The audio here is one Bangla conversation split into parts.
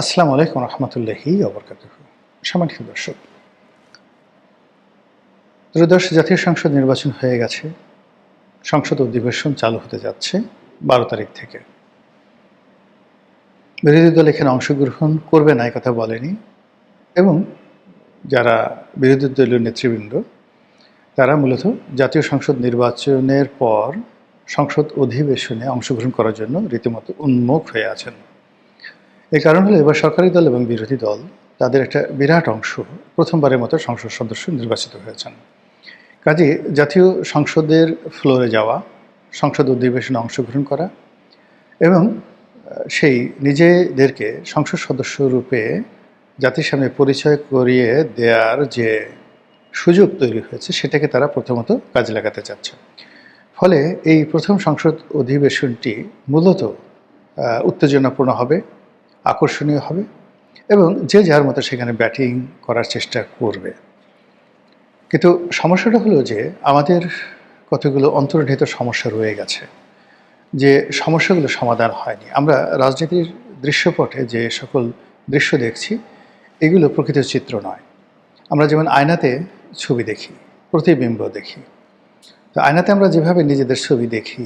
আসসালামু আলাইকুম রহমতুল্লাহি ওবরকাতুহু। সম্মানিত দর্শক, ত্রয়োদশ জাতীয় সংসদ নির্বাচন হয়ে গেছে। সংসদ অধিবেশন চালু হতে যাচ্ছে ১২ তারিখ থেকে। বিরোধী দল এখানে অংশগ্রহণ করবে না, কথা বলেনি। এবং যারা বিরোধী দলীয় নেতৃবৃন্দ, তারা মূলত জাতীয় সংসদ নির্বাচনের পর সংসদ অধিবেশনে অংশগ্রহণ করার জন্য রীতিমতো উন্মুখ হয়ে আছেন। এই কারণ হলো, এবার সরকারি দল এবং বিরোধী দল তাদের একটা বিরাট অংশ প্রথমবারের মতো সংসদ সদস্য নির্বাচিত হয়েছেন। কাজে জাতীয় সংসদের ফ্লোরে যাওয়া, সংসদ অধিবেশনে অংশগ্রহণ করা এবং সেই নিজেদেরকে সংসদ সদস্য রূপে জাতির সামনে পরিচয় করিয়ে দেওয়ার যে সুযোগ তৈরি হয়েছে, সেটাকে তারা প্রথমত কাজে লাগাতে চাচ্ছে। ফলে এই প্রথম সংসদ অধিবেশনটি মূলত উত্তেজনাপূর্ণ হবে, আকর্ষণীয় হবে এবং যে যার মতো সেখানে ব্যাটিং করার চেষ্টা করবে। কিন্তু সমস্যাটা হলো যে আমাদের কতগুলো অন্তর্নিহিত সমস্যা রয়ে গেছে, যে সমস্যাগুলো সমাধান হয়নি। আমরা রাজনীতির দৃশ্যপটে যে সকল দৃশ্য দেখছি, এগুলো প্রকৃত চিত্র নয়। আমরা যেমন আয়নাতে ছবি দেখি, প্রতিবিম্ব দেখি, তো আয়নাতে আমরা যেভাবে নিজেদের ছবি দেখি,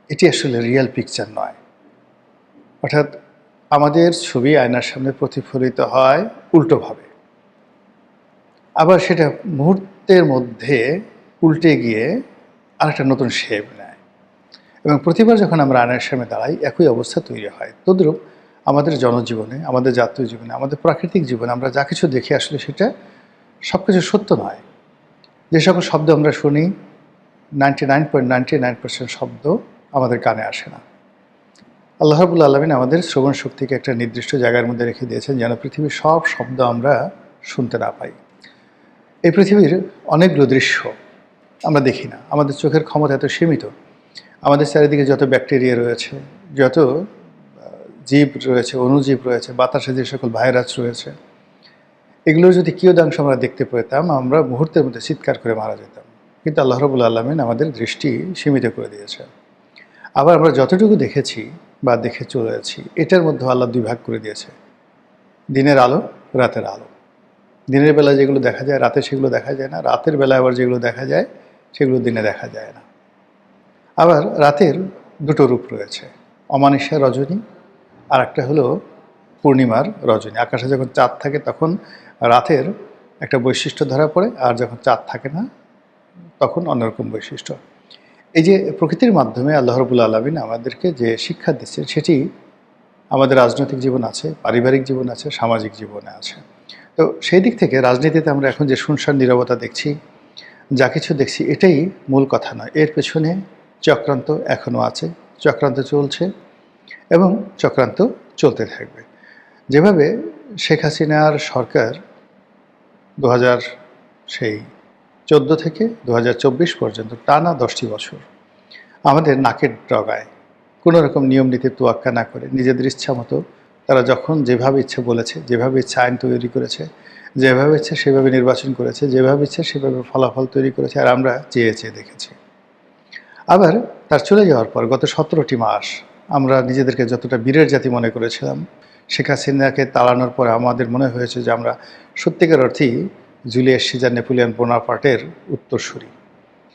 এটি আসলে রিয়েল পিকচার নয়। অর্থাৎ আমাদের ছবি আয়নার সামনে প্রতিফলিত হয় উল্টোভাবে, আবার সেটা মুহূর্তের মধ্যে উল্টে গিয়ে আরেকটা নতুন শেপ নেয় এবং প্রতিবার যখন আমরা আয়নার সামনে দাঁড়াই, একই অবস্থা তৈরি হয়। তদ্রূপ আমাদের জনজীবনে, আমাদের জাতীয় জীবনে, আমাদের প্রাকৃতিক জীবনে আমরা যা কিছু দেখি, আসলে সেটা সব কিছু সত্য নয়। যে সকল শব্দ আমরা শুনি, 99.99% শব্দ আমাদের কানে আসে না। আল্লাহ রাব্বুল আলামিন আমাদের শ্রবণ শক্তিকে একটা নির্দিষ্ট জায়গার মধ্যে রেখে দিয়েছেন, যেন পৃথিবীর সব শব্দ আমরা শুনতে না পাই। এই পৃথিবীর অনেকগুলো দৃশ্য আমরা দেখি না, আমাদের চোখের ক্ষমতা এত সীমিত। আমাদের চারিদিকে যত ব্যাকটেরিয়া রয়েছে, যত জীব রয়েছে, অণুজীব রয়েছে, বাতাসে যে সকল ভাইরাস রয়েছে, এগুলোর যদি কিয়দাংশ আমরা দেখতে পেতাম, আমরা মুহূর্তের মধ্যে চিৎকার করে মারা যেতাম। কিন্তু আল্লাহ রাব্বুল আলামিন আমাদের দৃষ্টি সীমিত করে দিয়েছে। আবার আমরা যতটুকু দেখেছি বা দেখে চলেছি, এটার মধ্যে আল্লাহ দুই ভাগ করে দিয়েছে: দিনের আলো, রাতের আলো। দিনের বেলা যেগুলো দেখা যায়, রাতে সেগুলো দেখা যায় না। রাতের বেলা আবার যেগুলো দেখা যায়, সেগুলো দিনে দেখা যায় না। আবার রাতের দুটো রূপ রয়েছে: অমানিসা রজনী, আর একটা হলো পূর্ণিমার রজনী। আকাশে যখন চাঁদ থাকে, তখন রাতের একটা বৈশিষ্ট্য ধরা পড়ে, আর যখন চাঁদ থাকে না, তখন অন্যরকম বৈশিষ্ট্য। এই যে প্রকৃতির মাধ্যমে আল্লাহ রাব্বুল আলামিন আমাদেরকে যে শিক্ষা দিচ্ছে, সেটি আমাদের রাজনৈতিক জীবন আছে, পারিবারিক জীবন আছে, সামাজিক জীবনে আছে। তো সেই দিক থেকে রাজনীতিতে আমরা এখন যে শুনশান নীরবতা দেখছি, যা কিছু দেখছি, এটাই মূল কথা নয়। এর পেছনে চক্রান্ত এখনও আছে, চক্রান্ত চলছে এবং চক্রান্ত চলতে থাকবে। যেভাবে শেখ হাসিনার সরকার 2014 থেকে 2024 পর্যন্ত টানা 10টি বছর আমাদের নাকের ডগায় কোনো রকম নিয়ম নীতির তোয়াক্কা না করে নিজেদের ইচ্ছা মতো তারা যখন যেভাবে ইচ্ছে বলেছে, যেভাবে ইচ্ছা আইন তৈরি করেছে, যেভাবে ইচ্ছে সেভাবে নির্বাচন করেছে, যেভাবে ইচ্ছে সেভাবে ফলাফল তৈরি করেছে, আর আমরা চেয়ে চেয়ে দেখেছি। আবার তার চলে যাওয়ার পর গত 17টি মাস আমরা নিজেদেরকে যতটা বীরের জাতি মনে করেছিলাম, শেখ হাসিনাকে তাড়ানোর পরে আমাদের মনে হয়েছে যে আমরা সত্যিকার অর্থেই জুলিয়াস সিজার, নেপোলিয়ন বোনাপার্টের উত্তরসূরি।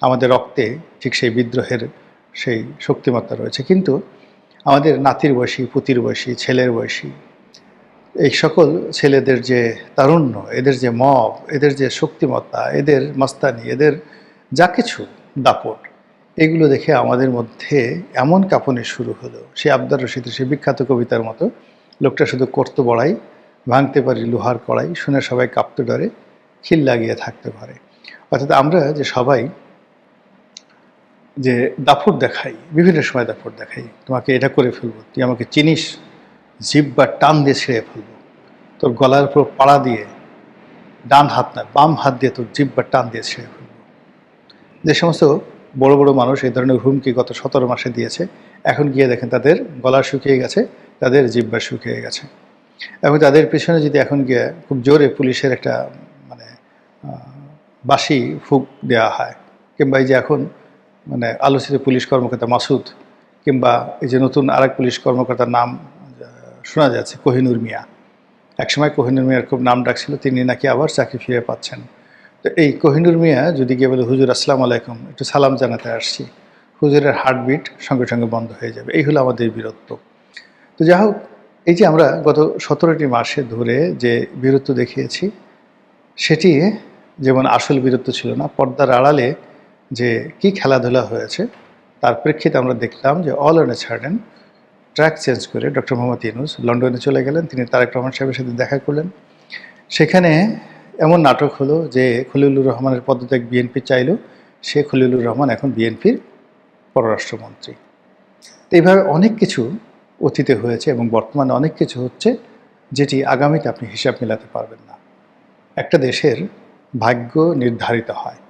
আমাদের রক্তে ঠিক সেই বিদ্রোহের সেই শক্তিমত্তা রয়েছে। কিন্তু আমাদের নাতির বয়সী, পুতির বয়সী, ছেলের বয়সী এই সকল ছেলেদের যে তারুণ্য, এদের যে মব, এদের যে শক্তিমত্তা, এদের মাস্তানি, এদের যা কিছু দাপট, এগুলো দেখে আমাদের মধ্যে এমন কাঁপুনি শুরু হলো, সে আবদার রশিদের সে বিখ্যাত কবিতার মতো, লোকটা শুধু করতে বড়াই, ভাঙতে পারি লোহার কড়াই, শুনে সবাই কাঁপতে ডরে, খিল লাগিয়ে থাকতে পারে। অর্থাৎ আমরা যে সবাই যে দাপট দেখাই, বিভিন্ন সময় দাপট দেখাই, তোমাকে এটা করে ফেলবো, তুই আমাকে চিনিস, জিহ্বা টান দিয়ে ছিঁড়ে ফেলবো, তোর গলার উপর পাড়া দিয়ে, ডান হাত না বাম হাত দিয়ে তোর জিহ্বা টান দিয়ে ছিঁড়ে ফেলবো। যে সমস্ত বড় বড় মানুষ এই ধরনের হুমকি গত 17 মাসে দিয়েছে, এখন গিয়ে দেখেন তাদের গলা শুকিয়ে গেছে, তাদের জিহ্বা শুকিয়ে গেছে। এবং তাদের পেছনে যদি এখন গিয়ে খুব জোরে পুলিশের একটা মানে বাঁশি ফুঁক দেওয়া হয়, কিংবা এই যে এখন মানে আলোচিত পুলিশ কর্মকর্তা মাসুদ, কিংবা এই যে নতুন আরেক পুলিশ কর্মকর্তার নাম শোনা যাচ্ছে কোহিনুর মিয়া, একসময় কোহিনুর মিয়ার খুব নাম ডাক ছিল, তিনি নাকি আবার চাকরি ফিরে পাচ্ছেন। তো এই কোহিনুর মিয়া যদি গিয়ে বলে হুজুর আসসালামু আলাইকুম, একটু সালাম জানাতে আসছি, হুজুরের হার্টবিট সঙ্গে সঙ্গে বন্ধ হয়ে যাবে। এই হলো আমাদের বীরত্ব। তো যাই হোক, এই যে আমরা গত 17টি মাসে ধরে যে বীরত্ব দেখিয়েছি, সেটি যেমন আসল বীরত্ব ছিল না, পর্দার আড়ালে যে কি খেলাধুলা হয়েছে তার প্রেক্ষিতে আমরা দেখলাম যে all on a sudden track change করে ডক্টর মোহাম্মদ ইউনূস লন্ডনে চলে গেলেন। তিনি তারেক রহমান সাহেবের সাথে দেখা করলেন। সেখানে এমন নাটক হলো যে খলিলুর রহমানের পদত্যাগ বিএনপি চাইল, সে খলিলুর রহমান এখন বিএনপির পররাষ্ট্রমন্ত্রী। তো এইভাবে অনেক কিছু অতীতে হয়েছে এবং বর্তমানে অনেক কিছু হচ্ছে যেটি আগামীতে আপনি হিসাব মেলাতে পারবেন না। একটা দেশের ভাগ্য নির্ধারিত হয়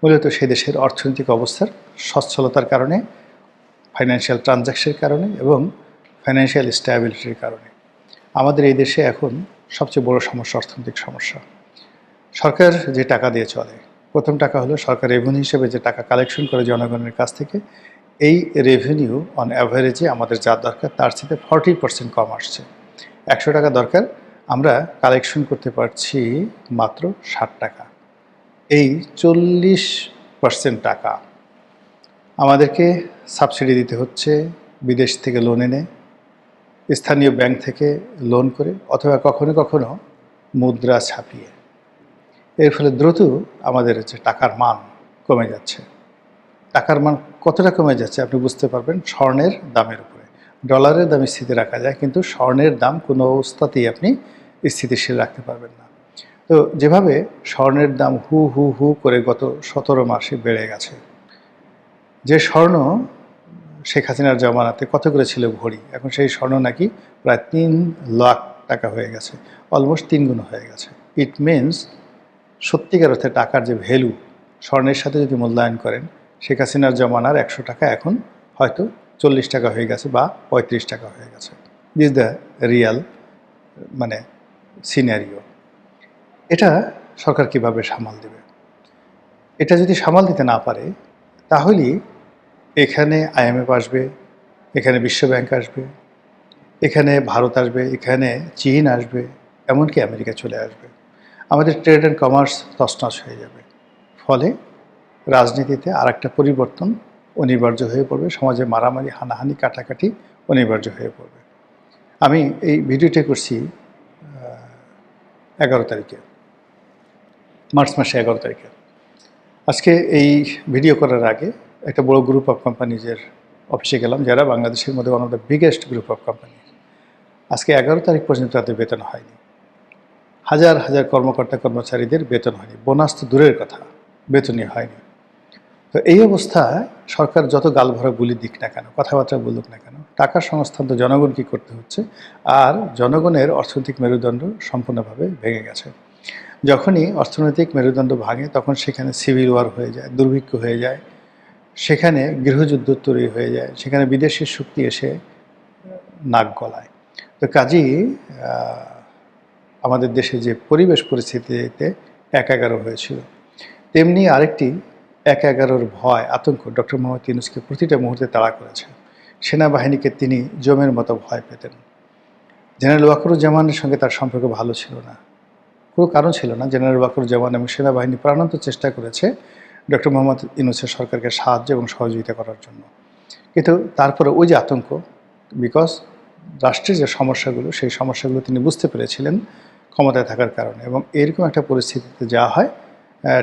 মূলত সে দেশের অর্থনৈতিক অবস্থার সচ্ছলতার কারণে, ফাইন্যান্সিয়াল ট্রানজ্যাকশনের কারণে এবং ফাইন্যান্সিয়াল স্ট্যাবিলিটির কারণে। আমাদের এই দেশে এখন সবচেয়ে বড় সমস্যা অর্থনৈতিক সমস্যা। সরকার যে টাকা দিয়ে চলে, প্রথম টাকা হলো সরকার রেভিনিউ হিসেবে যে টাকা কালেকশন করে জনগণের কাছ থেকে, এই রেভিনিউ অন অ্যাভারেজে আমাদের যা দরকার তার সাথে 40% কম আসছে। 100 টাকা দরকার, আমরা কালেকশন করতে পারছি মাত্র 60 টাকা। এই 40% টাকা আমাদেরকে সাবসিডি দিতে হচ্ছে বিদেশ থেকে লোন এনে, স্থানীয় ব্যাংক থেকে লোন করে, অথবা কখনো কখনো মুদ্রা ছাপিয়ে। এর ফলে দ্রুত আমাদের হচ্ছে টাকার মান কমে যাচ্ছে। টাকার মান কতটা কমে যাচ্ছে আপনি বুঝতে পারবেন স্বর্ণের দামের উপরে। ডলারের দাম স্থিতি রাখা যায়, কিন্তু স্বর্ণের দাম কোনো অবস্থাতেই আপনি স্থিতিশীল রাখতে পারবেন না। তো যেভাবে স্বর্ণের দাম হু হু হু করে গত 17 মাসে বেড়ে গেছে, যে স্বর্ণ শেখ হাসিনার জমানাতে কত করে ছিল ভরি, এখন সেই স্বর্ণ নাকি প্রায় 3 লাখ টাকা হয়ে গেছে, অলমোস্ট 3 গুণ হয়ে গেছে। ইট মিনস সত্যিকার অর্থে টাকার যে ভ্যালু স্বর্ণের সাথে যদি মূল্যায়ন করেন, শেখ হাসিনার জমানার 100 টাকা এখন হয়তো 40 টাকা হয়ে গেছে বা 35 টাকা হয়ে গেছে। দিস দ্য রিয়াল মানে সিনারিও। এটা সরকার কিভাবে সামাল দেবে? এটা যদি সামাল দিতে না পারে, তাহলেই এখানে IMF আসবে, এখানে বিশ্বব্যাংক আসবে, এখানে ভারত আসবে, এখানে চীন আসবে, এমনকি আমেরিকা চলে আসবে। আমাদের ট্রেড অ্যান্ড কমার্স তছনছ হয়ে যাবে। ফলে রাজনীতিতে আরেকটা পরিবর্তন অনিবার্য হয়ে পড়বে, সমাজে মারামারি, হানাহানি, কাটাকাটি অনিবার্য হয়ে পড়বে। আমি এই ভিডিওটি করছি 11 তারিখে, মার্চ মাসে 11 তারিখে। আজকে এই ভিডিও করার আগে একটা বড় গ্রুপ অফ কোম্পানিজের অফিসে গেলাম, যারা বাংলাদেশের মধ্যে one of the biggest group of company. আজকে 11 তারিখ পর্যন্ত তাদের বেতন হয়নি। হাজার হাজার কর্মকর্তা কর্মচারীদের বেতন হয়নি, বোনাস তো দূরের কথা, বেতনই হয়নি। তো এই অবস্থায় সরকার যত গালভরা বুলি দিক না কেন, কথাবার্তা বলুক না কেন, টাকার সংস্থান তো জনগণকে করতে হচ্ছে। আর জনগণের অর্থনৈতিক মেরুদণ্ড সম্পূর্ণভাবে ভেঙে গেছে। যখনই অর্থনৈতিক মেরুদণ্ড ভাঙে, তখন সেখানে সিভিল ওয়ার হয়ে যায়, দুর্ভিক্ষ হয়ে যায়, সেখানে গৃহযুদ্ধ তৈরি হয়ে যায়, সেখানে বিদেশি শক্তি এসে নাক গলায়। তো কাজেই আমাদের দেশে যে পরিবেশ পরিস্থিতিতে 1-11 হয়েছিল, তেমনি আরেকটি 1-11-র ভয়, আতঙ্ক ডক্টর মোহাম্মদ ইউনূসকে প্রতিটা মুহূর্তে তাড়া করেছে। সেনাবাহিনীকে তিনি জমের মতো ভয় পেতেন। জেনারেল ওয়াকারুজ্জামানের সঙ্গে তার সম্পর্ক ভালো ছিল না, কোনো কারণ ছিল না। জেনারেল ওয়াকারুজ্জামান এবং সেনাবাহিনী প্রাণান্ত চেষ্টা করেছে ডক্টর মোহাম্মদ ইউনূসের সরকারকে সাহায্য এবং সহযোগিতা করার জন্য, কিন্তু তারপরে ওই যে আতঙ্ক, বিকজ রাষ্ট্রের যে সমস্যাগুলো, সেই সমস্যাগুলো তিনি বুঝতে পেরেছিলেন ক্ষমতায় থাকার কারণে। এবং এরকম একটা পরিস্থিতিতে যাওয়া হয়,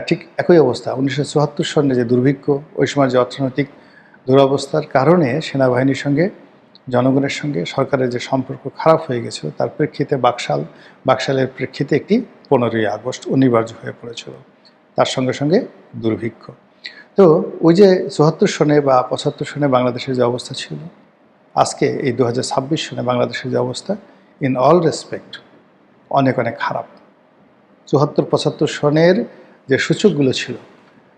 ঠিক একই অবস্থা 1974 সনে যে দুর্ভিক্ষ, ওই সময় যে অর্থনৈতিক দুরবস্থার কারণে সেনাবাহিনীর সঙ্গে জনগণের সঙ্গে সরকারের যে সম্পর্ক খারাপ হয়ে গেছিল, তার প্রেক্ষিতে বাকশালের প্রেক্ষিতে একটি 15ই আগস্ট অনিবার্য হয়ে পড়েছিল, তার সঙ্গে সঙ্গে দুর্ভিক্ষ। তো ওই যে 74 সনে বা 75 সনে বাংলাদেশের যে অবস্থা ছিল, আজকে এই 2026 সনে বাংলাদেশের যে অবস্থা, ইন অল রেসপেক্ট অনেক অনেক খারাপ। 74-75 সনের যে সূচকগুলো ছিল,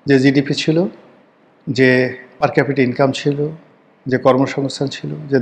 যে জিডিপি ছিল, যে পার ক্যাপিটা ইনকাম ছিল, যে কর্মসংস্থান ছিল, যে